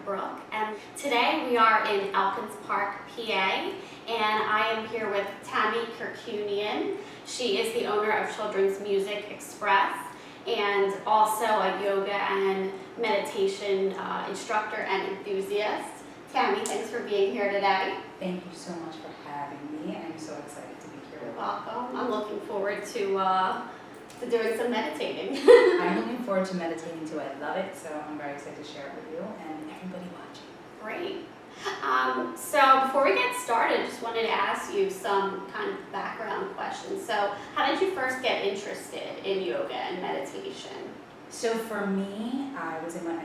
Brooke, and today we are in Elkins Park, PA, and I am here with Tammy Keorkunian. She is the owner of Children's Music Express and also a yoga and meditation instructor and enthusiast. Tammy, thanks for being here today. Thank you so much for having me. I'm so excited to be here. You're welcome. I'm looking forward to doing some meditating. I'm looking forward to meditating too. I love it, so I'm very excited to share it with you and everybody watching. Great. So before we get started, just wanted to ask you some kind of background questions. So how did you first get interested in yoga and meditation? So for me, I was in my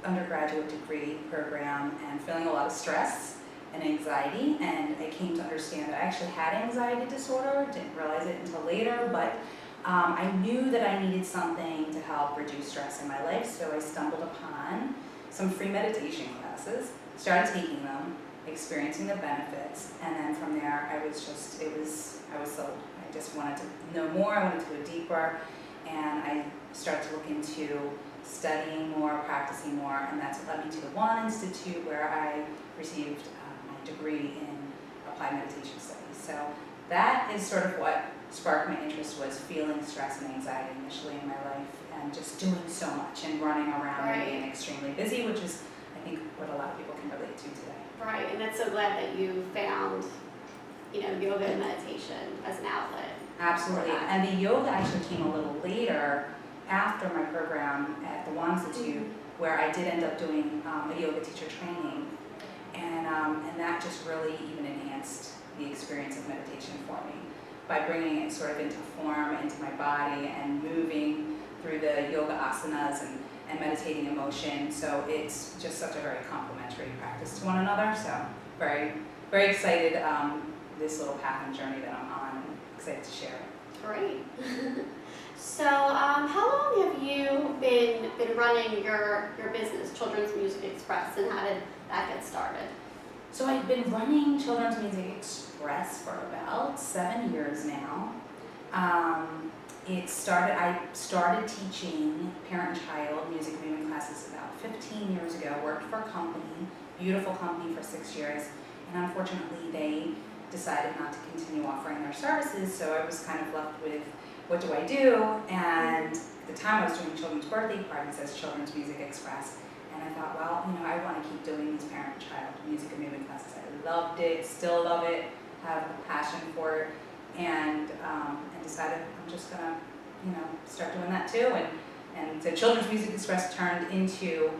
undergraduate degree program and feeling a lot of stress and anxiety, and I came to understand that I actually had anxiety disorder. Didn't realize it until later, but I knew that I needed something to help reduce stress in my life, so I stumbled upon some free meditation classes, started taking them, experiencing the benefits, and then from there I was sold. I just wanted to know more, I wanted to go deeper, and I started to look into studying more, practicing more, and that's what led me to the One Institute, where I received my degree in applied meditation studies. So that is sort of what sparked my interest, was feeling stress and anxiety initially in my life and just doing so much and running around and being extremely busy, which is, I think, what a lot of people can relate to today. Right, and that's so glad that you found, yoga and meditation as an outlet. Absolutely, and the yoga actually came a little later after my program at the One Institute, where I did end up doing a yoga teacher training, and that just really even enhanced the experience of meditation for me by bringing it sort of into form, into my body, and moving through the yoga asanas and meditating in motion. So it's just such a very complementary practice to one another. So very, very excited this little path and journey that I'm on, and excited to share it. Great. So how long have you been running your business, Children's Music Express, and how did that get started? So I've been running Children's Music Express for about 7 years now. I started teaching parent and child music and movement classes about 15 years ago. Worked for a company, beautiful company, for 6 years, and unfortunately they decided not to continue offering their services, so I was kind of left with, what do I do? And at the time I was doing children's birthday parties as Children's Music Express, and I thought, well, I want to keep doing these parent-child music and movement classes. I loved it, still love it, have a passion for it, and decided I'm just gonna, start doing that too. And so Children's Music Express turned into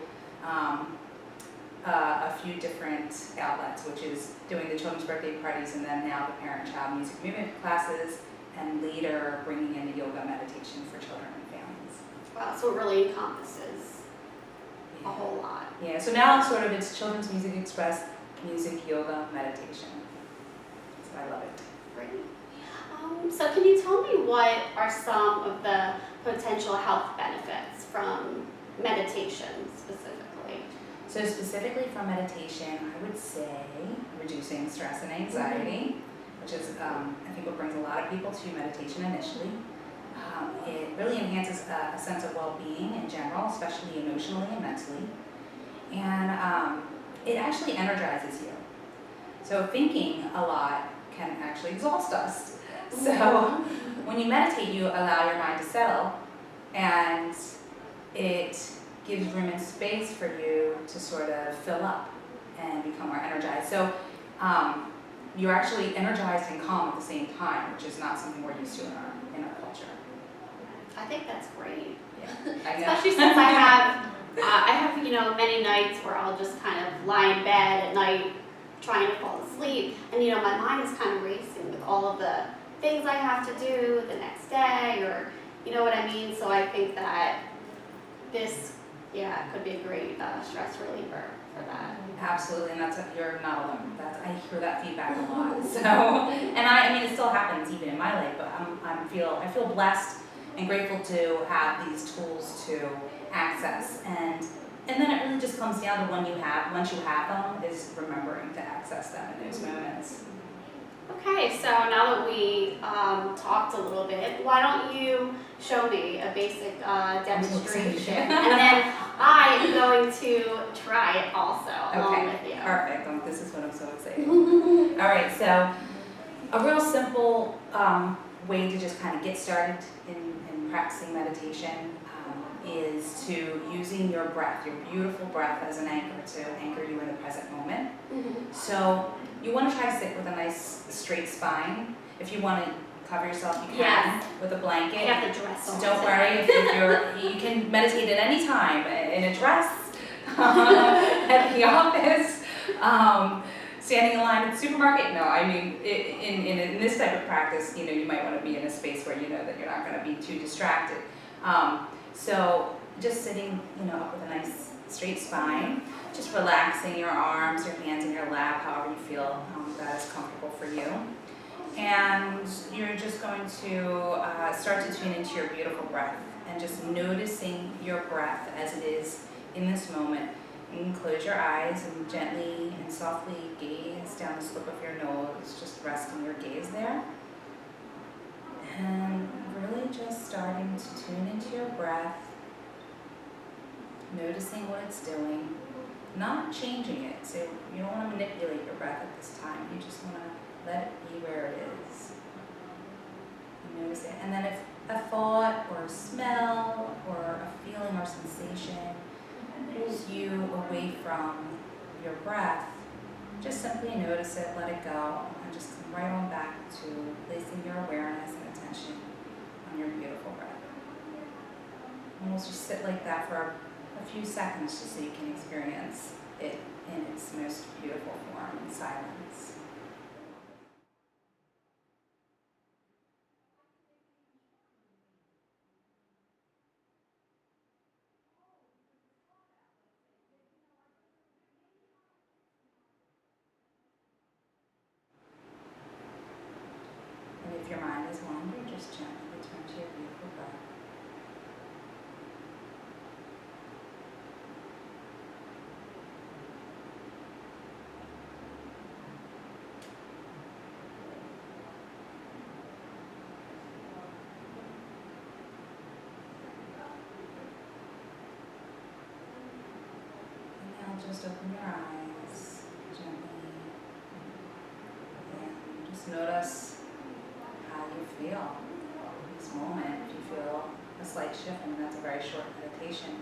a few different outlets, which is doing the children's birthday parties, and then now the parent-child music and movement classes, and later bringing in the yoga meditation for children and families. Wow, so it really encompasses a whole lot. Yeah, so now it's Children's Music Express, music, yoga, meditation. So I love it. Great. So can you tell me what are some of the potential health benefits from meditation specifically? So specifically from meditation, I would say reducing stress and anxiety, which is I think what brings a lot of people to meditation initially. It really enhances a sense of well-being in general, especially emotionally and mentally. And it actually energizes you. So thinking a lot can actually exhaust us. So when you meditate, you allow your mind to settle, and it gives room and space for you to sort of fill up and become more energized. So you're actually energized and calm at the same time, which is not something we're used to in our culture. I think that's great. Yeah, especially since I have many nights where I'll just kind of lie in bed at night trying to fall asleep, and my mind is kind of racing with all of the things I have to do the next day, or you know what I mean. So I think that this could be a great stress reliever for that. Absolutely, and you're not alone. I hear that feedback a lot. So, and I mean, it still happens even in my life, but I feel blessed and grateful to have these tools to access, and then it really just comes down to once you have them, is remembering to access them in those moments. Okay, so now that we talked a little bit, why don't you show me a basic demonstration, and then I am going going to try it also along with you. Perfect. This is what I'm so excited. All right, so a real simple way to just kind of get started in practicing meditation is to using your breath, your beautiful breath as an anchor to anchor you in the present moment. So you want to try to sit with a nice straight spine. If you want to cover yourself, you can with a blanket. I have the dress on. So don't worry, you can meditate at any time in a dress, at the office, standing in line at the supermarket. No, I mean, in this type of practice, you might want to be in a space where you know that you're not going to be too distracted. So just sitting, up with a nice straight spine, just relaxing your arms, your hands in your lap, however you feel that is comfortable for you. And you're just going to start to tune into your beautiful breath and just noticing your breath as it is in this moment. You can close your eyes and gently and softly gaze down the slope of your nose, just resting your gaze there. And really just starting to tune into your breath, noticing what it's doing, not changing it. So you don't want to manipulate your breath at this time. You just want to let it be where it is. And notice it. And then if a thought or a smell or a feeling or sensation pulls you away from your breath, just simply notice it, let it go, and just come right on back to placing your awareness and attention on your beautiful breath. And we'll just sit like that for a few seconds just so you can experience it in its most beautiful form in silence. And if your mind is wandering, just gently return to your beautiful breath. And now just open your eyes gently and just notice how you feel in this moment. If you feel a slight shift, and that's a very short meditation,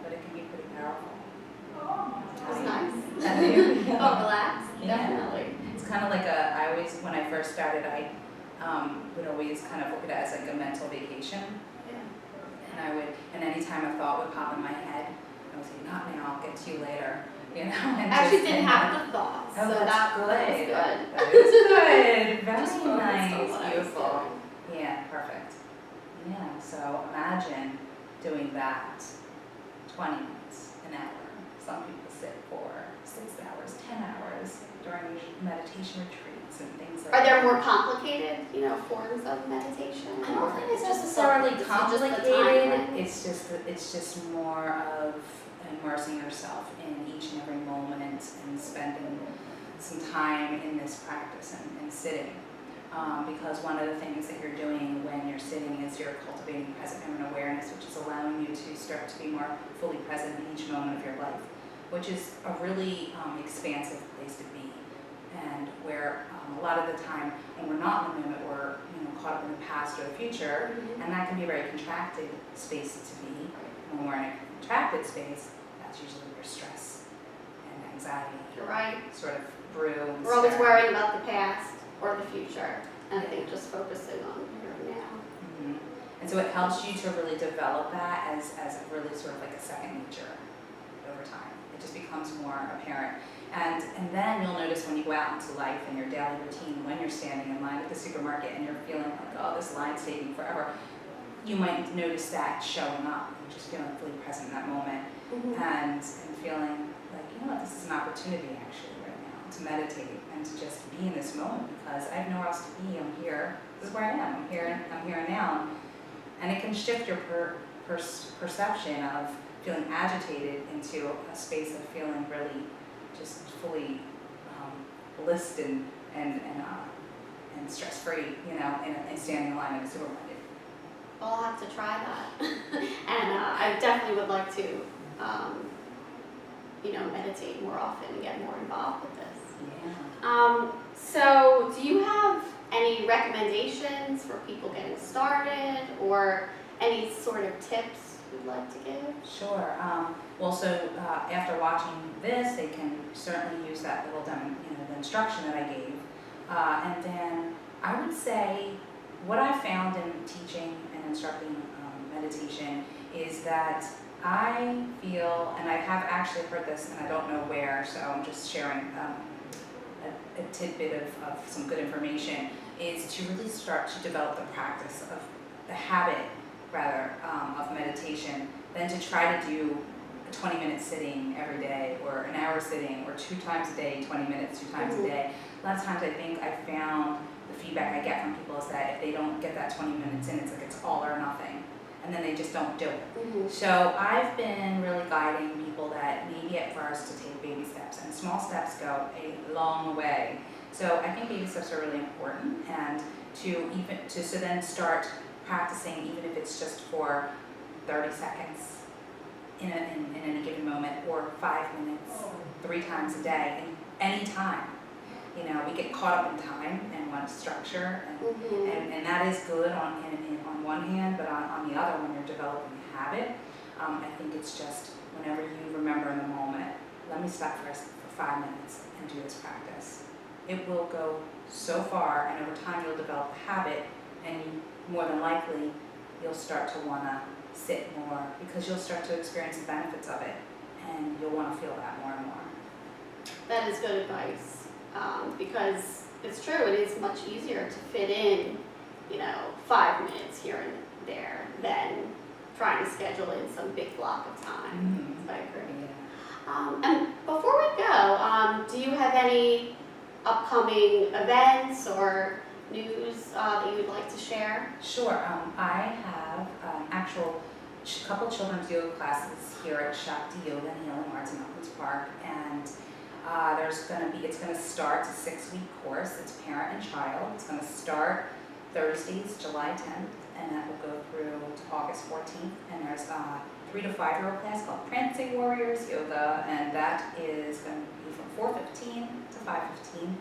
but it can be pretty powerful. That's nice. Oh, relax. Yeah. Definitely. It's kind of like when I first started, I would always kind of look at it as like a mental vacation. And anytime a thought would pop in my head, I would say, not now, I'll get to you later. And Actually didn't have the thoughts, Oh, so that's that good. was good. That is good. Very Just focused on nice. what I was Beautiful. doing. Yeah, perfect. Yeah, so imagine doing that 20 minutes, an hour. Some people sit for 6 hours, 10 hours during meditation retreats and things like that. Are there more complicated, forms of meditation? I don't think it's Just necessarily it's just the complicated. time, right? It's just more of immersing yourself in each and every moment and spending some time in this practice and sitting. Because one of the things that you're doing when you're sitting is you're cultivating present moment awareness, which is allowing you to start to be more fully present in each moment of your life, which is a really expansive place to be, and where a lot of the time when we're not in the moment, we're caught up in the past or the future, and that can be a very contracted space to be. When we're in a contracted space, that's usually where stress and anxiety You're right. sort of brew. And We're always stir. worrying about the past or the future, and I think just focusing on here and now. Mhm. And so it helps you to really develop that as really sort of like a second nature over time. It just becomes more apparent. And then you'll notice when you go out into life in your daily routine, when you're standing in line at the supermarket and you're feeling like, oh, this line's taking forever, you might notice that showing up and just feeling fully present in that moment and feeling like, this is an opportunity actually right now to meditate and to just be in this moment because I have nowhere else to be. I'm here. This is where I am. I'm here and now. And it can shift your perception of feeling agitated into a space of feeling really just fully blissed and stress-free, and standing in line at a supermarket. I'll have to try that. And I definitely would like to meditate more often and get more involved with this. Yeah. So do you have any recommendations for people getting started or any sort of tips you'd like to give? Sure. After watching this, they can certainly use that little the instruction that I gave. And then I would say what I found in teaching and instructing meditation is that I feel, and I have actually heard this and I don't know where, so I'm just sharing a tidbit of some good information, is to really start to develop the practice of the habit, rather, of meditation, than to try to do a 20-minute sitting every day, or an hour sitting, or 2 times a day, 20 minutes, 2 times a day. A lot of times I think I found the feedback I get from people is that if they don't get that 20 minutes in, it's like it's all or nothing, and then they just don't do it. So I've been really guiding people that maybe at first to take baby steps, and small steps go a long way. So I think baby steps are really important, and to then start practicing, even if it's just for 30 seconds in any given moment, or 5 minutes, 3 times a day, and any time. We get caught up in time and want structure, and that is good on one hand, but on the other, when you're developing a habit, I think it's just whenever you remember in the moment, let me stop for 5 minutes and do this practice. It will go so far, and over time you'll develop a habit, and more than likely you'll start to want to sit more, because you'll start to experience the benefits of it, and you'll want to feel that more and more. That is good advice, because it's true, it is much easier to fit in 5 minutes here and there than trying to schedule in some big block of time. I agree. And before we go, do you have any upcoming events or news that you would like to share? Sure. I have actual couple children's yoga classes here at Shakti Yoga and Healing Arts in Uplands Park, and it's going to start, it's a 6-week course. It's parent and child. It's going to start Thursdays, July 10th, and that will go through to August 14th. And there's a 3 to 5-year-old class called Prancing Warriors Yoga, and that is going to be from 4:15 to 5:15.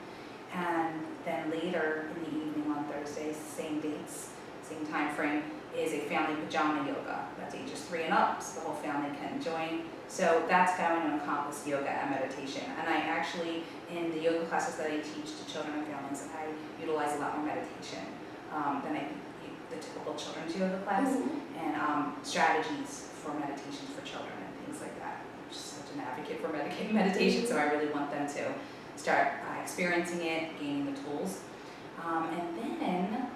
And then later in the evening on Thursdays, same dates, same time frame, is a family pajama yoga. That's ages 3 and up, so the whole family can join. So that's going to encompass yoga and meditation. And I actually, in the yoga classes that I teach to children and families, I utilize a lot more meditation than the typical children's yoga class, and strategies for meditations for children and things like that. I'm just such an advocate for meditation, so I really want them to start experiencing it, gaining the tools. And then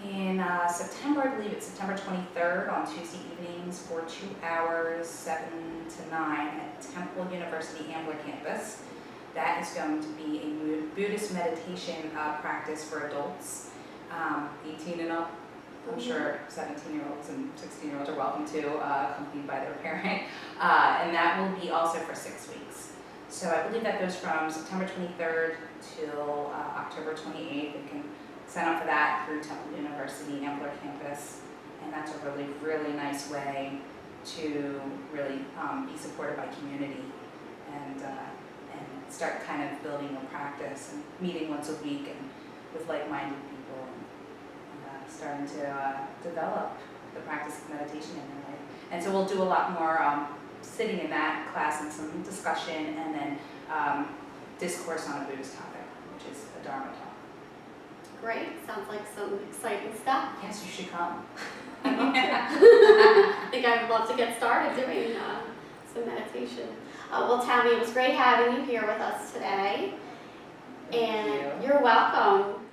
in September, I believe it's September 23rd, on Tuesday evenings for 2 hours, 7 to 9 at Temple University Ambler campus. That is going to be a Buddhist meditation practice for adults, 18 and up. I'm sure 17-year-olds and 16-year-olds are welcome to, accompanied by their parent. And that will be also for 6 weeks. So I believe that goes from September 23rd till October 28th. You can sign up for that through Temple University Ambler campus. And that's a really, really nice way to really be supported by community and start kind of building a practice and meeting once a week and with like-minded people and starting to develop the practice of meditation in their life. And so we'll do a lot more sitting in that class and some discussion, and then discourse on a Buddhist topic, which is a Dharma talk. Great, sounds like some exciting stuff. Yes, you should come. I'd love to. I think I would love to get started doing some meditation. Well, Tammy, it was great having you here with us today. Thank you. You're welcome.